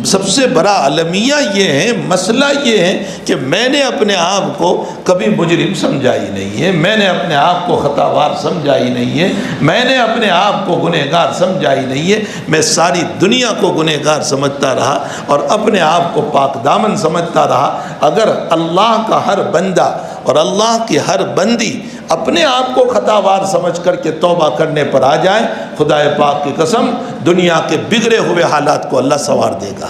سب سے بڑا المیہ یہ ہے، مسئلہ یہ ہے کہ میں نے اپنے آپ کو کبھی مجرم سمجھا ہی نہیں ہے، میں نے اپنے آپ کو خطاوار سمجھا ہی نہیں ہے، میں نے اپنے آپ کو گنہگار سمجھا ہی نہیں ہے، میں ساری دنیا کو گنہگار سمجھتا رہا اور اپنے آپ کو پاک دامن سمجھتا رہا۔ اگر اللہ کا ہر بندہ اور اللہ کی ہر بندی اپنے آپ کو خطاوار سمجھ کر کے توبہ کرنے پر آ جائے، خدا پاک کی قسم دنیا کے بگڑے ہوئے حالات کو اللہ سنوار دے گا،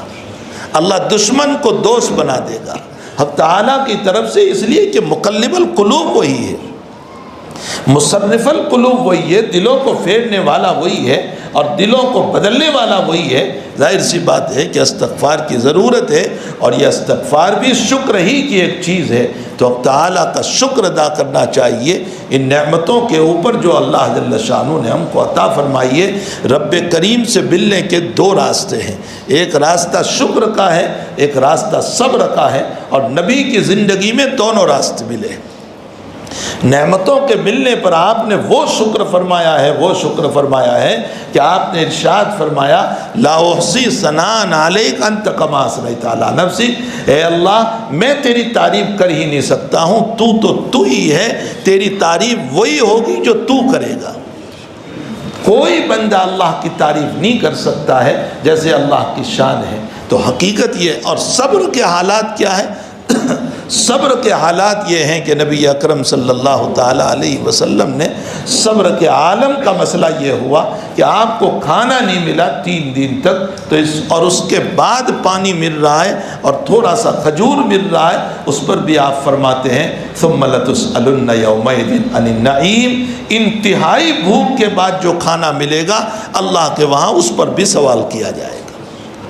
اللہ دشمن کو دوست بنا دے گا حق تعالیٰ کی طرف سے، اس لیے کہ مقلب القلوب وہی ہے، مصرف القلوب وہی ہے، دلوں کو پھیرنے والا وہی ہے اور دلوں کو بدلنے والا وہی ہے۔ ظاہر سی بات ہے کہ استغفار کی ضرورت ہے، اور یہ استغفار بھی شکر ہی کی ایک چیز ہے، تو حق تعالیٰ کا شکر ادا کرنا چاہیے ان نعمتوں کے اوپر جو اللہ جل شانہ نے ہم کو عطا فرمائی ہے۔ رب کریم سے ملنے کے دو راستے ہیں، ایک راستہ شکر کا ہے، ایک راستہ صبر کا ہے، اور نبی کی زندگی میں دونوں راستے ملے۔ نعمتوں کے ملنے پر آپ نے وہ شکر فرمایا ہے کہ آپ نے ارشاد فرمایا لا احصی ثناء علیک انت کما اثنیت علی نفسی، اے اللہ میں تیری تعریف کر ہی نہیں سکتا ہوں، تو ہی ہے، تیری تعریف وہی ہوگی جو تو کرے گا۔ کوئی بندہ اللہ کی تعریف نہیں کر سکتا ہے جیسے اللہ کی شان ہے۔ تو حقیقت یہ، اور صبر کے حالات کیا ہے؟ صبر کے حالات یہ ہیں کہ نبی اکرم صلی اللہ تعالیٰ علیہ وسلم نے صبر کے عالم کا مسئلہ یہ ہوا کہ آپ کو کھانا نہیں ملا 3 دن تک، اور اس کے بعد پانی مل رہا ہے اور تھوڑا سا کھجور مل رہا ہے، اس پر بھی آپ فرماتے ہیں ثم لتسألن یومئذ عن النعیم، انتہائی بھوک کے بعد جو کھانا ملے گا اللہ کے وہاں اس پر بھی سوال کیا جائے گا،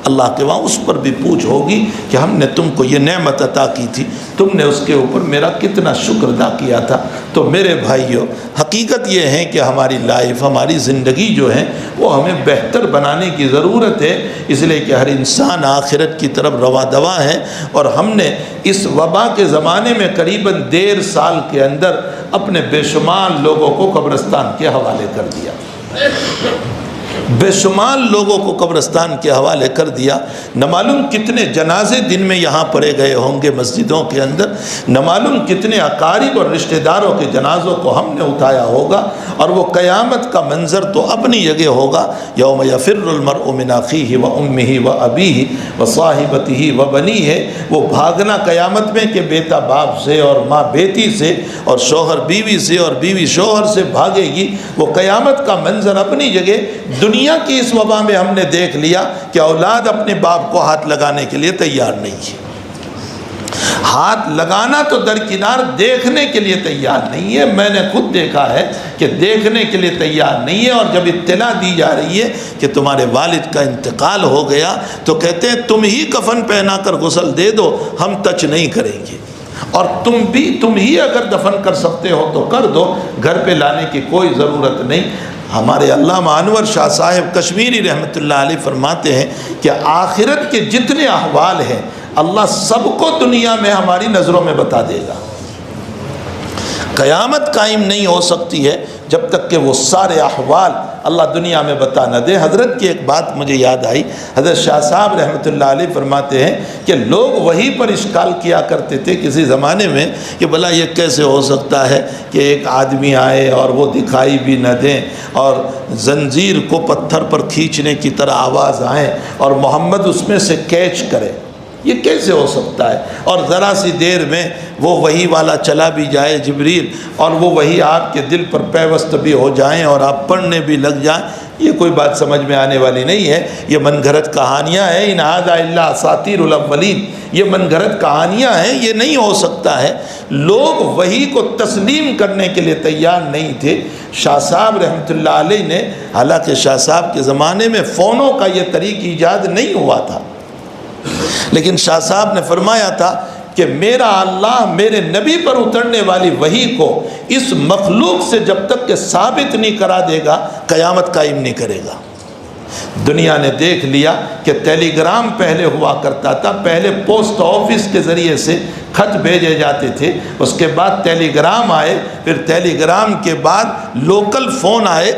اللہ کے وہاں اس پر بھی پوچھ ہوگی کہ ہم نے تم کو یہ نعمت عطا کی تھی، تم نے اس کے اوپر میرا کتنا شکر ادا کیا تھا۔ تو میرے بھائیوں، حقیقت یہ ہے کہ ہماری لائف، ہماری زندگی جو ہے وہ ہمیں بہتر بنانے کی ضرورت ہے، اس لیے کہ ہر انسان آخرت کی طرف رواں دواں ہے، اور ہم نے اس وبا کے زمانے میں قریباً 1.5 سال کے اندر اپنے بے شمار لوگوں کو قبرستان کے حوالے کر دیا، بے شمار لوگوں کو قبرستان کے حوالے کر دیا۔ نہ معلوم کتنے جنازے دن میں یہاں پڑے گئے ہوں گے مسجدوں کے اندر، نہ معلوم کتنے اقارب اور رشتہ داروں کے جنازوں کو ہم نے اٹھایا ہوگا، اور وہ قیامت کا منظر تو اپنی جگہ ہوگا، یوم یفر المرء من اخیہ و امہ و ابیہ و صاحبتہ و بنیہ، وہ بھاگنا قیامت میں کہ بیٹا باپ سے اور ماں بیٹی سے اور شوہر بیوی سے اور بیوی شوہر سے بھاگے گی، وہ قیامت کا منظر اپنی جگہ۔ دنیا کی اس وبا میں ہم نے دیکھ لیا کہ اولاد اپنے باپ کو ہاتھ لگانے کے لیے تیار نہیں ہے، ہاتھ لگانا تو درکنار، دیکھنے کے لیے تیار نہیں ہے۔ میں نے خود دیکھا ہے کہ دیکھنے کے لیے تیار نہیں ہے، اور جب اطلاع دی جا رہی ہے کہ تمہارے والد کا انتقال ہو گیا تو کہتے ہیں تم ہی کفن پہنا کر غسل دے دو، ہم ٹچ نہیں کریں گے، اور تم ہی اگر دفن کر سکتے ہو تو کر دو، گھر پہ لانے کی کوئی ضرورت نہیں۔ ہمارے علامہ انور شاہ صاحب کشمیری رحمۃ اللہ علیہ فرماتے ہیں کہ آخرت کے جتنے احوال ہیں اللہ سب کو دنیا میں ہماری نظروں میں بتا دے گا۔ قیامت قائم نہیں ہو سکتی ہے جب تک کہ وہ سارے احوال اللہ دنیا میں بتا نہ دے۔ حضرت کی ایک بات مجھے یاد آئی، حضرت شاہ صاحب رحمۃ اللہ علیہ فرماتے ہیں کہ لوگ وہی پر اشکال کیا کرتے تھے کسی زمانے میں کہ بھلا یہ کیسے ہو سکتا ہے کہ ایک آدمی آئے اور وہ دکھائی بھی نہ دیں، اور زنجیر کو پتھر پر کھینچنے کی طرح آواز آئے اور محمد اس میں سے کیچ کرے، یہ کیسے ہو سکتا ہے؟ اور ذرا سی دیر میں وہ وہی والا چلا بھی جائے جبریل، اور وہ وہی آپ کے دل پر پیوست بھی ہو جائیں اور آپ پڑھنے بھی لگ جائیں، یہ کوئی بات سمجھ میں آنے والی نہیں ہے۔ یہ من گھڑت کہانیاں ہیں، ان ھذا الا اساطیر الاولین، یہ من گھڑت کہانیاں ہیں، یہ نہیں ہو سکتا ہے۔ لوگ وہی کو تسلیم کرنے کے لیے تیار نہیں تھے۔ شاہ صاحب رحمۃ اللہ علیہ نے، حالانکہ شاہ صاحب کے زمانے میں فونوں کا یہ طریق ایجاد نہیں ہوا تھا، لیکن شاہ صاحب نے فرمایا تھا کہ میرا اللہ میرے نبی پر اترنے والی وحی کو اس مخلوق سے جب تک کہ ثابت نہیں کرا دے گا قیامت قائم نہیں کرے گا۔ دنیا نے دیکھ لیا کہ ٹیلی گرام پہلے ہوا کرتا تھا، پہلے پوسٹ آفس کے ذریعے سے خط بھیجے جاتے تھے، اس کے بعد ٹیلی گرام آئے، پھر ٹیلی گرام کے بعد لوکل فون آئے،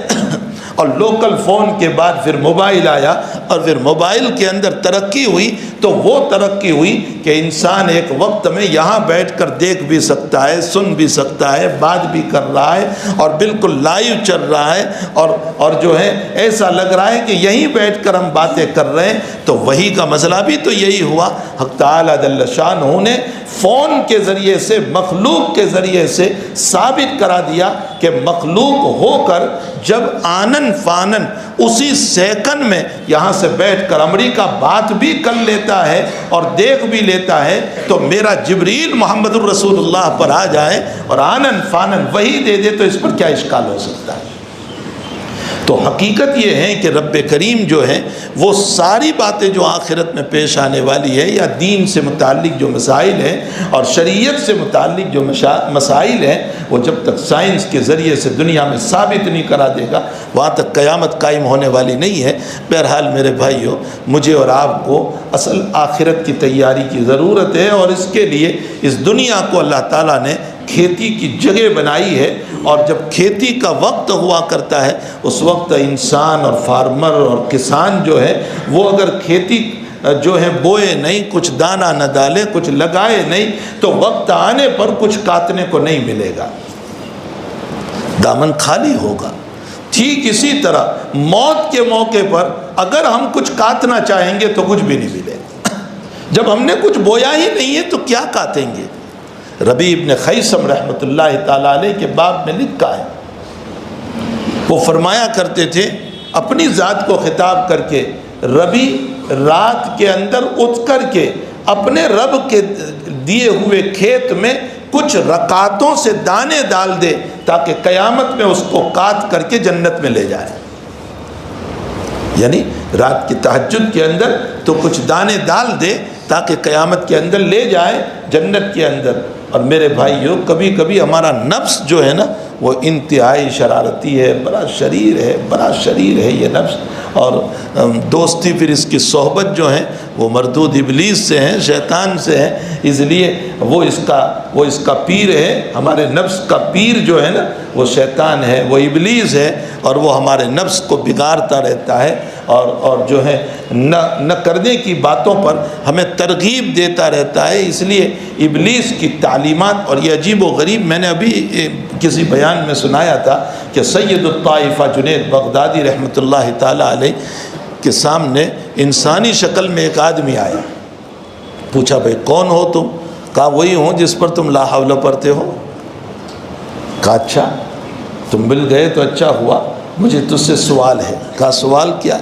اور لوکل فون کے بعد پھر موبائل آیا، اور پھر موبائل کے اندر ترقی ہوئی، تو وہ ترقی ہوئی کہ انسان ایک وقت میں یہاں بیٹھ کر دیکھ بھی سکتا ہے، سن بھی سکتا ہے، بات بھی کر رہا ہے، اور بالکل لائیو چل رہا ہے، اور جو ہے ایسا لگ رہا ہے کہ یہیں بیٹھ کر ہم باتیں کر رہے ہیں۔ تو وہی کا مسئلہ بھی تو یہی ہوا۔ حق تعالیٰ جل شانہ نے فون کے ذریعے سے، مخلوق کے ذریعے سے ثابت کرا دیا کہ مخلوق ہو کر جب آنن فانن اسی سیکنڈ میں یہاں سے بیٹھ کر امریکہ بات بھی کر لیتا ہے اور دیکھ بھی لیتا ہے، تو میرا جبریل محمد الرسول اللہ پر آ جائے اور آنن فانن وہی دے دے، تو اس پر کیا اشکال ہو سکتا ہے؟ تو حقیقت یہ ہے کہ رب کریم جو ہے وہ ساری باتیں جو آخرت میں پیش آنے والی ہے، یا دین سے متعلق جو مسائل ہیں اور شریعت سے متعلق جو مسائل ہیں، وہ جب تک سائنس کے ذریعے سے دنیا میں ثابت نہیں کرا دے گا، وہاں تک قیامت قائم ہونے والی نہیں ہے۔ بہرحال میرے بھائیوں، مجھے اور آپ کو اصل آخرت کی تیاری کی ضرورت ہے، اور اس کے لیے اس دنیا کو اللہ تعالیٰ نے کھیتی کی جگہ بنائی ہے، اور جب کھیتی کا وقت ہوا کرتا ہے اس وقت انسان اور فارمر اور کسان جو ہے وہ اگر کھیتی جو ہے بوئے نہیں، کچھ دانہ نہ ڈالے، کچھ لگائے نہیں، تو وقت آنے پر کچھ کاٹنے کو نہیں ملے گا، دامن خالی ہوگا۔ ٹھیک اسی طرح موت کے موقع پر اگر ہم کچھ کاٹنا چاہیں گے تو کچھ بھی نہیں ملے گا۔ جب ہم نے کچھ بویا ہی نہیں ہے تو کیا کاٹیں گے؟ ربیع ابن خیثم رحمۃ اللہ تعالیٰ علیہ کے باب میں لکھا ہے، وہ فرمایا کرتے تھے اپنی ذات کو خطاب کر کے، ربیع رات کے اندر اٹھ کر کے اپنے رب کے دیے ہوئے کھیت میں کچھ رکعتوں سے دانے ڈال دے تاکہ قیامت میں اس کو کاٹ کر کے جنت میں لے جائے۔ یعنی رات کی تہجد کے اندر تو کچھ دانے ڈال دے تاکہ قیامت کے اندر لے جائے جنت کے اندر۔ اور میرے بھائیوں، کبھی کبھی ہمارا نفس جو ہے نا وہ انتہائی شرارتی ہے، بڑا شریر ہے یہ نفس، اور دوستی پھر اس کی صحبت جو ہے وہ مردود ابلیس سے ہیں، شیطان سے ہے، اس لیے وہ اس کا پیر ہے۔ ہمارے نفس کا پیر جو ہے نا وہ شیطان ہے، وہ ابلیس ہے، اور وہ ہمارے نفس کو بگاڑتا رہتا ہے، اور جو ہے نہ کرنے کی باتوں پر ہمیں ترغیب دیتا رہتا ہے۔ اس لیے ابلیس کی تعلیمات، اور یہ عجیب و غریب، میں نے ابھی کسی بیان میں سنایا تھا کہ سید الطائفہ جنید بغدادی رحمۃ اللہ تعالیٰ علیہ کے سامنے انسانی شکل میں ایک آدمی آیا، پوچھا بھائی کون ہو تم؟ کہا وہی ہوں جس پر تم لا حول پڑھتے ہو۔ کہا اچھا تم مل گئے تو اچھا ہوا، مجھے تجھ سے سوال ہے۔ کہا سوال کیا؟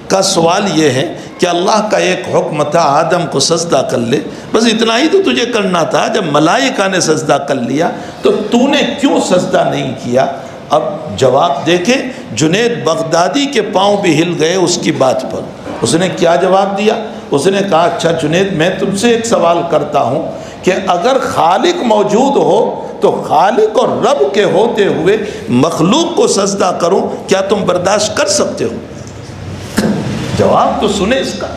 کہا سوال یہ ہے کہ اللہ کا ایک حکم تھا آدم کو سجدہ کر لے، بس اتنا ہی تو تجھے کرنا تھا، جب ملائکہ نے سجدہ کر لیا تو تو نے کیوں سجدہ نہیں کیا؟ اب جواب دیکھیں، جنید بغدادی کے پاؤں بھی ہل گئے اس کی بات پر۔ اس نے کیا جواب دیا؟ اس نے کہا اچھا جنید، میں تم سے ایک سوال کرتا ہوں کہ اگر خالق موجود ہو تو خالق اور رب کے ہوتے ہوئے مخلوق کو سجدہ کروں، کیا تم برداشت کر سکتے ہو؟ جواب تو سنیں اس کا،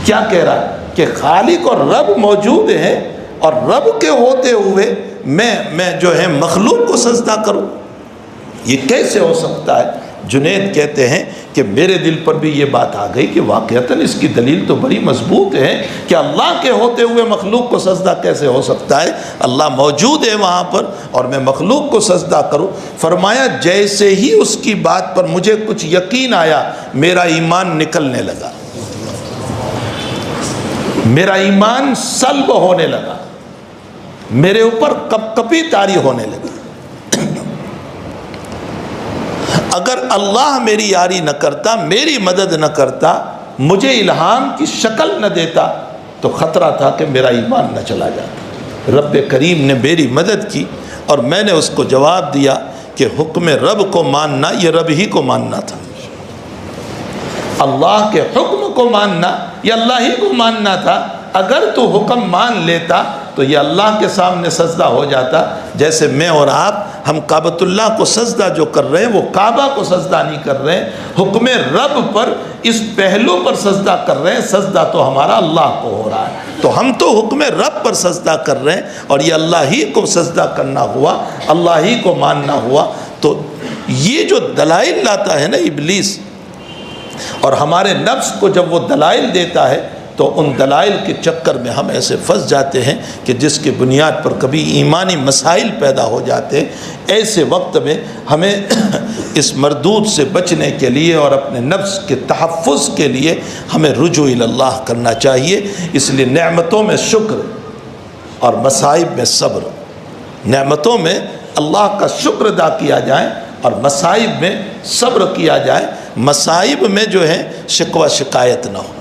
کیا کہہ رہا ہے کہ خالق اور رب موجود ہے، اور رب کے ہوتے ہوئے میں جو ہے مخلوق کو سجدہ کروں، یہ کیسے ہو سکتا ہے؟ جنید کہتے ہیں کہ میرے دل پر بھی یہ بات آ گئی کہ واقعتاً اس کی دلیل تو بڑی مضبوط ہے کہ اللہ کے ہوتے ہوئے مخلوق کو سجدہ کیسے ہو سکتا ہے؟ اللہ موجود ہے وہاں پر اور میں مخلوق کو سجدہ کروں۔ فرمایا جیسے ہی اس کی بات پر مجھے کچھ یقین آیا، میرا ایمان نکلنے لگا، میرا ایمان سلب ہونے لگا، میرے اوپر کپ کپی طاری ہونے لگی۔ اگر اللہ میری یاری نہ کرتا، میری مدد نہ کرتا، مجھے الہام کی شکل نہ دیتا، تو خطرہ تھا کہ میرا ایمان نہ چلا جاتا۔ رب کریم نے میری مدد کی اور میں نے اس کو جواب دیا کہ حکم رب کو ماننا یہ رب ہی کو ماننا تھا، اللہ کے حکم کو ماننا یہ اللہ ہی کو ماننا تھا۔ اگر تو حکم مان لیتا تو یہ اللہ کے سامنے سجدہ ہو جاتا، جیسے میں اور آپ ہم کعبۃ اللہ کو سجدہ جو کر رہے ہیں وہ کعبہ کو سجدہ نہیں کر رہے ہیں، حکم رب پر اس پہلو پر سجدہ کر رہے ہیں، سجدہ تو ہمارا اللہ کو ہو رہا ہے، تو ہم تو حکم رب پر سجدہ کر رہے ہیں اور یہ اللہ ہی کو سجدہ کرنا ہوا، اللہ ہی کو ماننا ہوا۔ تو یہ جو دلائل لاتا ہے نا ابلیس، اور ہمارے نفس کو جب وہ دلائل دیتا ہے تو ان دلائل کے چکر میں ہم ایسے پھنس جاتے ہیں کہ جس کی بنیاد پر کبھی ایمانی مسائل پیدا ہو جاتے ہیں۔ ایسے وقت میں ہمیں اس مردود سے بچنے کے لیے اور اپنے نفس کے تحفظ کے لیے ہمیں رجوع اللہ کرنا چاہیے۔ اس لیے نعمتوں میں شکر اور مصائب میں صبر، نعمتوں میں اللہ کا شکر ادا کیا جائے اور مصائب میں صبر کیا جائے، مصائب میں جو ہے شکوہ شکایت نہ ہو۔